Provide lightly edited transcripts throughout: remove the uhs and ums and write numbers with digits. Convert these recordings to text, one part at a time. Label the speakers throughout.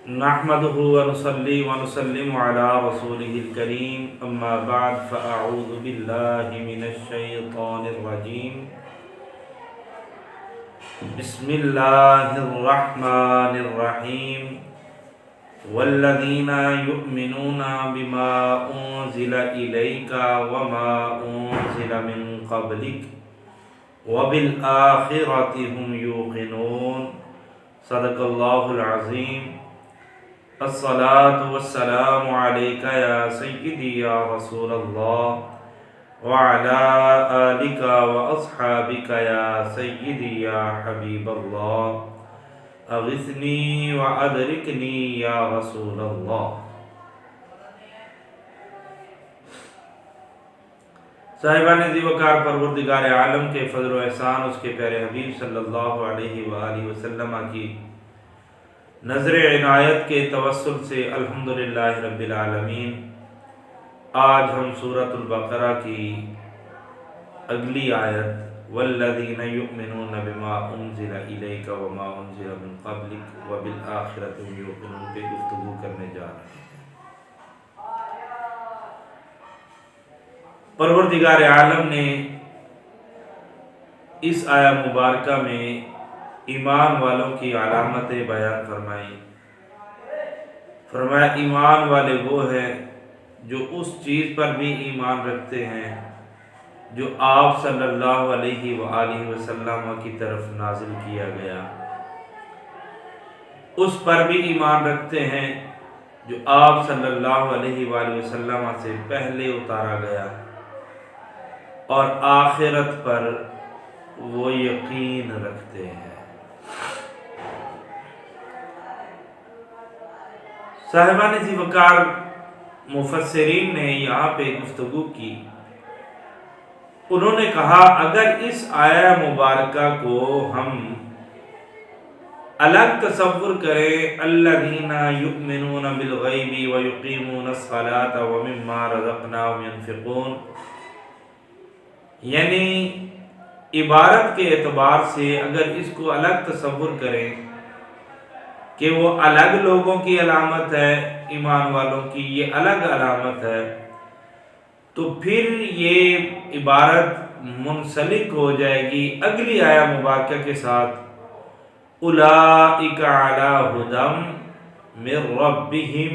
Speaker 1: نحمده ونصلي ونسلم على رسوله الكريم اما بعد فاعوذ بالله من الشيطان الرجيم بسم الله الرحمن الرحيم والذين يؤمنون بما انزل اليك وما انزل من قبلك وبالآخرة هم يوقنون صدق الله العظيم الصلاة والسلام عليك يا سيدي يا رسول الله وعلى آلك وأصحابك يا سيدي يا حبيب الله أغثني وأدركني يا رسول الله۔ صاحبان ذی وقار پروردگار عالم کے فضل و احسان اس کے پیارے حبیب صلی اللہ علیہ وآلہ وسلم کی نظر عنایت کے توسل سے الحمدللہ رب العالمین آج ہم سورۃ البقرہ کی اگلی آیت والذین یؤمنون بما انزل الیک وما انزل من قبلک وبالآخرۃ هم یوقنون پہ گفتگو کرنے جا رہے ہیں۔ پروردگار عالم نے اس آیہ مبارکہ میں ایمان والوں کی علامتیں بیان فرمایا ایمان والے وہ ہیں جو اس چیز پر بھی ایمان رکھتے ہیں جو آپ صلی اللہ علیہ وآلہ وسلم کی طرف نازل کیا گیا، اس پر بھی ایمان رکھتے ہیں جو آپ صلی اللہ علیہ وآلہ وسلم سے پہلے اتارا گیا، اور آخرت پر وہ یقین رکھتے ہیں۔ صاحبان ذی وقار مفسرین نے یہاں پہ گفتگو کی، انہوں نے کہا اگر اس آیہ مبارکہ کو ہم الگ تصور کریں الذین یؤمنون بالغیب ویقیمون الصلاۃ ومما رزقناہم ینفقون، یعنی عبارت کے اعتبار سے اگر اس کو الگ تصور کریں کہ وہ الگ لوگوں کی علامت ہے، ایمان والوں کی یہ الگ علامت ہے، تو پھر یہ عبارت منسلک ہو جائے گی اگلی آیہ مبارکہ کے ساتھ اولئک علی ھدی من ربہم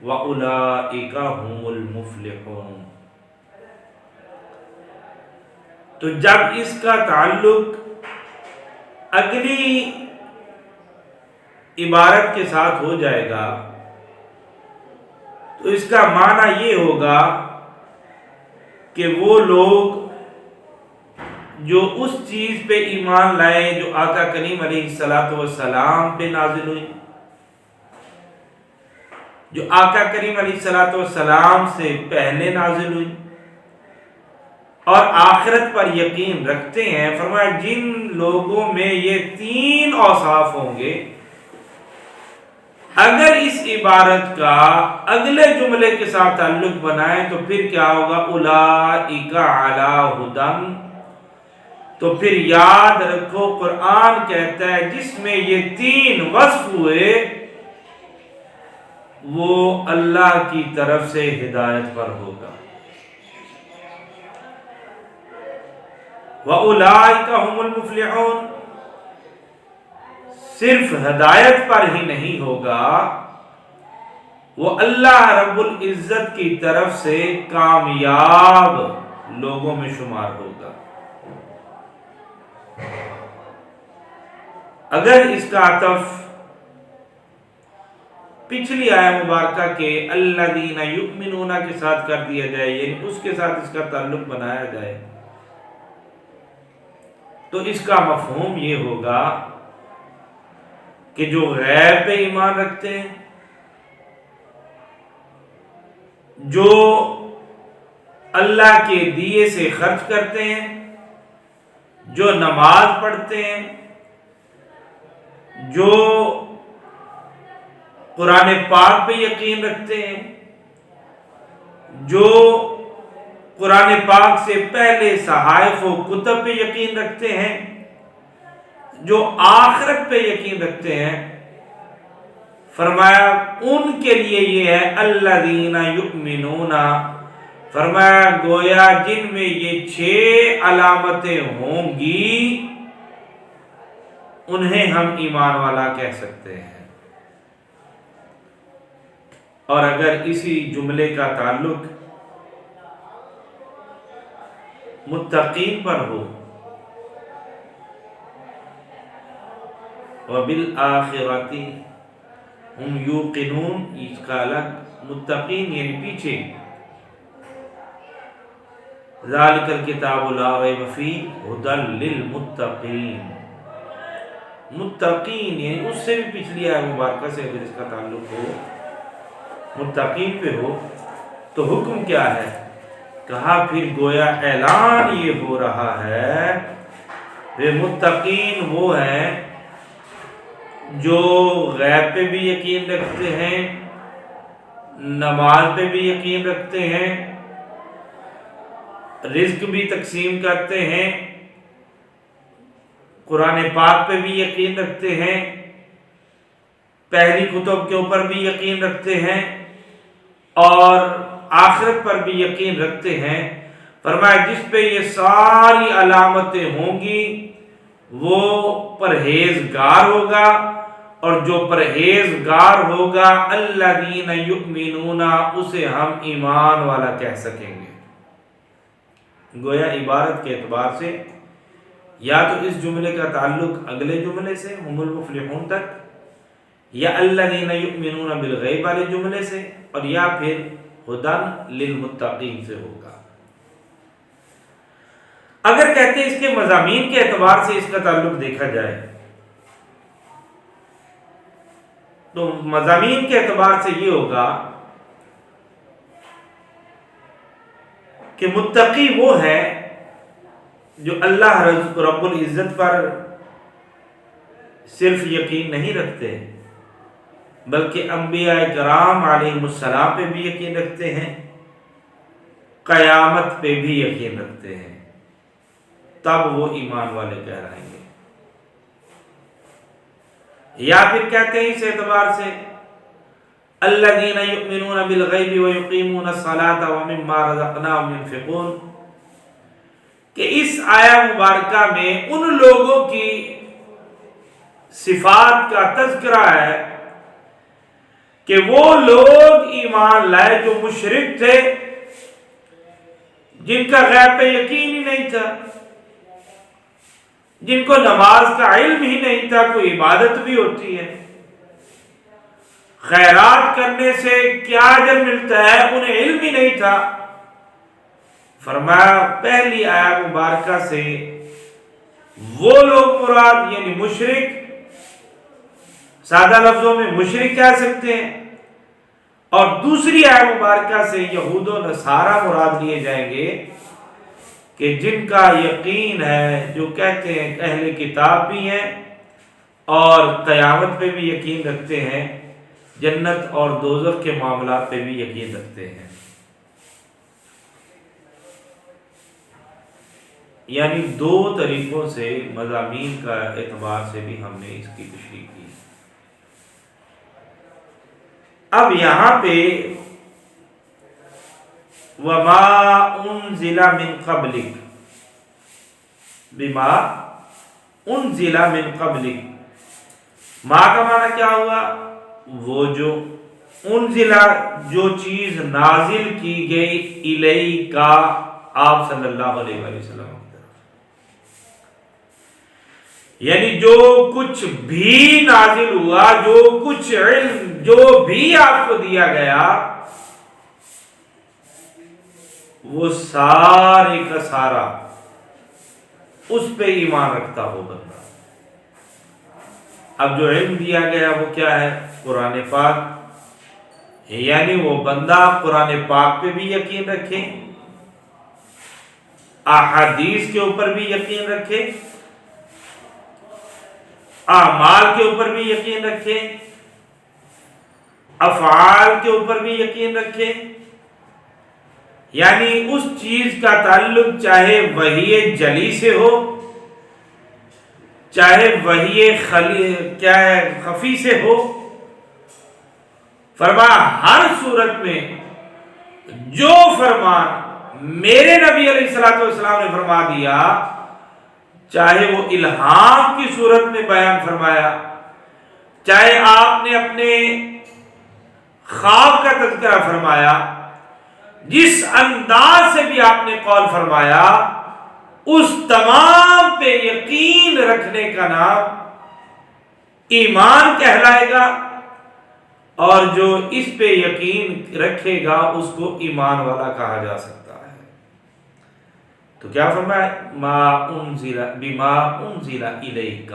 Speaker 1: واولئک ھم المفلحون۔ تو جب اس کا تعلق اگلی عبارت کے ساتھ ہو جائے گا تو اس کا معنی یہ ہوگا کہ وہ لوگ جو اس چیز پہ ایمان لائے جو آقا کریم علیہ السلام پہ نازل ہوئی، جو آقا کریم علیہ السلام سے پہلے نازل ہوئی اور آخرت پر یقین رکھتے ہیں، فرمایا جن لوگوں میں یہ تین اوصاف ہوں گے، اگر اس عبارت کا اگلے جملے کے ساتھ تعلق بنائیں تو پھر کیا ہوگا اولئک علی ھدی، تو پھر یاد رکھو قرآن کہتا ہے جس میں یہ تین وصف ہوئے وہ اللہ کی طرف سے ہدایت پر ہوگا، وَأُولَئِكَ هُمُ الْمُفْلِحُونَ، صرف ہدایت پر ہی نہیں ہوگا، وہ اللہ رب العزت کی طرف سے کامیاب لوگوں میں شمار ہوگا۔ اگر اس کا عطف پچھلی آیہ مبارکہ کے الذین یؤمنون کے ساتھ کر دیا جائے، یعنی اس کے ساتھ اس کا تعلق بنایا جائے، تو اس کا مفہوم یہ ہوگا کہ جو غیب پہ ایمان رکھتے ہیں، جو اللہ کے دیے سے خرچ کرتے ہیں، جو نماز پڑھتے ہیں، جو قرآن پاک پہ یقین رکھتے ہیں، جو قرآن پاک سے پہلے صحائف و کتب پہ یقین رکھتے ہیں، جو آخرت پہ یقین رکھتے ہیں، فرمایا ان کے لیے یہ ہے الذین یؤمنون، فرمایا گویا جن میں یہ 6 علامتیں ہوں گی انہیں ہم ایمان والا کہہ سکتے ہیں۔ اور اگر اسی جملے کا تعلق متقین پر ہو، وَبِالْآخِرَةِ ہم یوقنون، اس کا الگ، متقین یعنی پیچھے، ذالک الکتاب لا ریب فیہ ھدی للمتقین، متقین یعنی اس سے بھی پچھلی آیت مبارکہ سے اگر اس کا تعلق ہو، متقین پہ ہو، تو حکم کیا ہے؟ کہا پھر گویا اعلان یہ ہو رہا ہے کہ متقین وہ ہیں جو غیب پہ بھی یقین رکھتے ہیں، نماز پہ بھی یقین رکھتے ہیں، رزق بھی تقسیم کرتے ہیں، قرآن پاک پہ بھی یقین رکھتے ہیں، پہلی کتب کے اوپر بھی یقین رکھتے ہیں، اور آخرت پر بھی یقین رکھتے ہیں۔ فرمایا جس پہ یہ ساری علامتیں ہوں گی وہ پرہیزگار ہوگا، اور جو پرہیزگار ہوگا الذین یؤمنون، اسے ہم ایمان والا کہہ سکیں گے۔ گویا عبارت کے اعتبار سے یا تو اس جملے کا تعلق اگلے جملے سے ہم المفلحون تک، یا الذین یؤمنون بالغیب والے جملے سے، اور یا پھر ھدی للمتقین سے ہوگا۔ اگر کہتے ہیں اس کے مضامین کے اعتبار سے اس کا تعلق دیکھا جائے تو مضامین کے اعتبار سے یہ ہوگا کہ متقی وہ ہے جو اللہ رب العزت پر صرف یقین نہیں رکھتے بلکہ انبیاء کرام علیہ السلام پہ بھی یقین رکھتے ہیں، قیامت پہ بھی یقین رکھتے ہیں، تب وہ ایمان والے کہلائیں گے۔ یا پھر کہتے ہیں اس اعتبار سے الذین یؤمنون بالغیب ویقیمون الصلاۃ ومما رزقناہم ينفقون، کہ اس آیہ مبارکہ میں ان لوگوں کی صفات کا تذکرہ ہے کہ وہ لوگ ایمان لائے جو مشرک تھے، جن کا غیب پہ یقین ہی نہیں تھا، جن کو نماز کا علم ہی نہیں تھا کوئی عبادت بھی ہوتی ہے، خیرات کرنے سے کیا اجر ملتا ہے انہیں علم ہی نہیں تھا۔ فرمایا پہلی آیت مبارکہ سے وہ لوگ مراد یعنی مشرک، سادہ لفظوں میں مشرک کہہ سکتے ہیں، اور دوسری آیت مبارکہ سے یہود و نصارہ مراد لیے جائیں گے کہ جن کا یقین ہے، جو کہتے ہیں اہل کتاب بھی ہیں اور قیامت پہ بھی یقین رکھتے ہیں، جنت اور دوزخ کے معاملات پہ بھی یقین رکھتے ہیں۔ یعنی دو طریقوں سے مضامین کا اعتبار سے بھی ہم نے اس کی تشریح کی۔ اب یہاں پہ وما انزل من قبلک، بما انزل من قبلک، ما کا معنی کیا ہوا؟ وہ جو، انزل جو چیز نازل کی گئی، الیک کا آپ صلی اللہ علیہ وآلہ وسلم، یعنی جو کچھ بھی نازل ہوا، جو کچھ علم جو بھی آپ کو دیا گیا، وہ سارے کا سارا اس پہ ایمان رکھتا ہو بندہ۔ اب جو علم دیا گیا وہ کیا ہے؟ قرآن پاک، یعنی وہ بندہ قرآن پاک پہ بھی یقین رکھے، احادیث کے اوپر بھی یقین رکھے، اعمال کے اوپر بھی یقین رکھے، افعال کے اوپر بھی یقین رکھے، یعنی اس چیز کا تعلق چاہے وحی جلی سے ہو، چاہے وحی خفی سے ہو، فرمایا ہر صورت میں جو فرمان میرے نبی علیہ الصلوۃ والسلام نے فرما دیا، چاہے وہ الہام کی صورت میں بیان فرمایا، چاہے آپ نے اپنے خواب کا تذکرہ فرمایا، جس انداز سے بھی آپ نے قول فرمایا، اس تمام پہ یقین رکھنے کا نام ایمان کہلائے گا، اور جو اس پہ یقین رکھے گا اس کو ایمان والا کہا جا سکتا ہے۔ تو کیا فرمایا؟ ما انزل بما انزل الیک،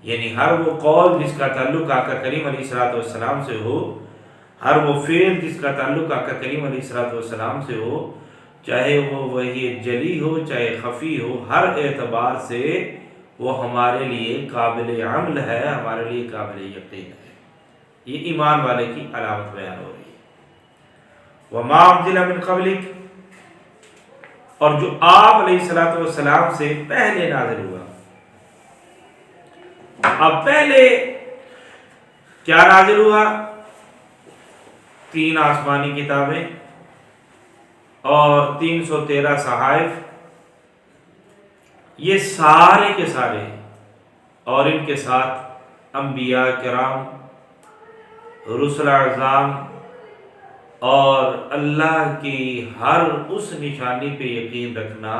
Speaker 1: یعنی ہر وہ قول جس کا تعلق آقا کریم علیہ الصلوۃ والسلام سے ہو، ہر وہ فعل جس کا تعلق آقا کریم علیہ الصلوۃ والسلام سے ہو، چاہے وہ وحی جلی ہو چاہے خفی ہو، ہر اعتبار سے وہ ہمارے لیے قابل عمل ہے، ہمارے لیے قابل یقین ہے۔ یہ ایمان والے کی علامت بیان ہو رہی ہے۔ وما انزل من قبلک، اور جو آپ علیہ الصلوۃ والسلام سے پہلے نازل ہوا۔ اب پہلے کیا نازل ہوا؟ 3 آسمانی کتابیں اور 313 صحائف، یہ سارے کے سارے، اور ان کے ساتھ انبیاء کرام، رسل اعظام، اور اللہ کی ہر اس نشانی پہ یقین رکھنا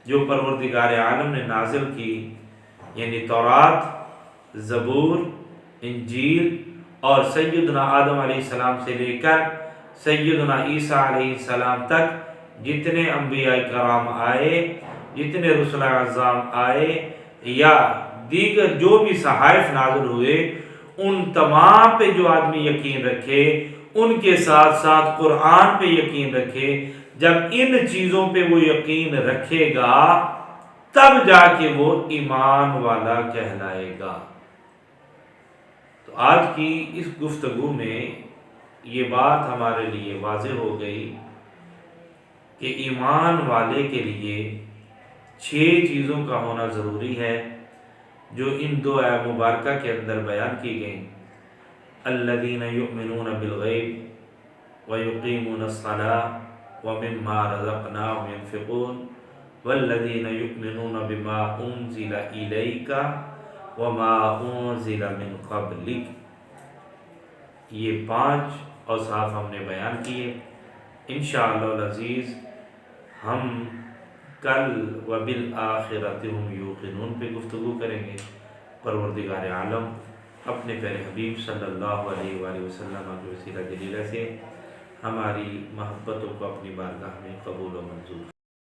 Speaker 1: جو پروردگار عالم نے نازل کی، یعنی تورات، زبور، انجیل، اور سیدنا آدم علیہ السلام سے لے کر سیدنا عیسیٰ علیہ السلام تک جتنے انبیاء کرام آئے، جتنے رسل اعظام آئے، یا دیگر جو بھی صحائف نازل ہوئے، ان تمام پہ جو آدمی یقین رکھے، ان کے ساتھ ساتھ قرآن پہ یقین رکھے، جب ان چیزوں پہ وہ یقین رکھے گا تب جا کے وہ ایمان والا کہلائے گا۔ تو آج کی اس گفتگو میں یہ بات ہمارے لیے واضح ہو گئی کہ ایمان والے کے لیے 6 چیزوں کا ہونا ضروری ہے، جو ان 2 آیات مبارکہ کے اندر بیان کی گئیں۔ الذین یؤمنون بالغیب ویقیمون الصلاۃ ومما رزقناہم ینفقون والذین یؤمنون بما انزل الیک وما انزل من قبلک۔ یہ 5 اوصاف ہم نے بیان کیے۔ انشاءاللہ العزیز ہم کل وبالآخرۃ ہم یوقنون پہ گفتگو کریں گے۔ پروردگار عالم اپنے پیارے حبیب صلی اللہ علیہ وآلہ وسلم کے وسیلہ جلیلہ سے ہماری محبتوں کو اپنی بارگاہ میں قبول و منظور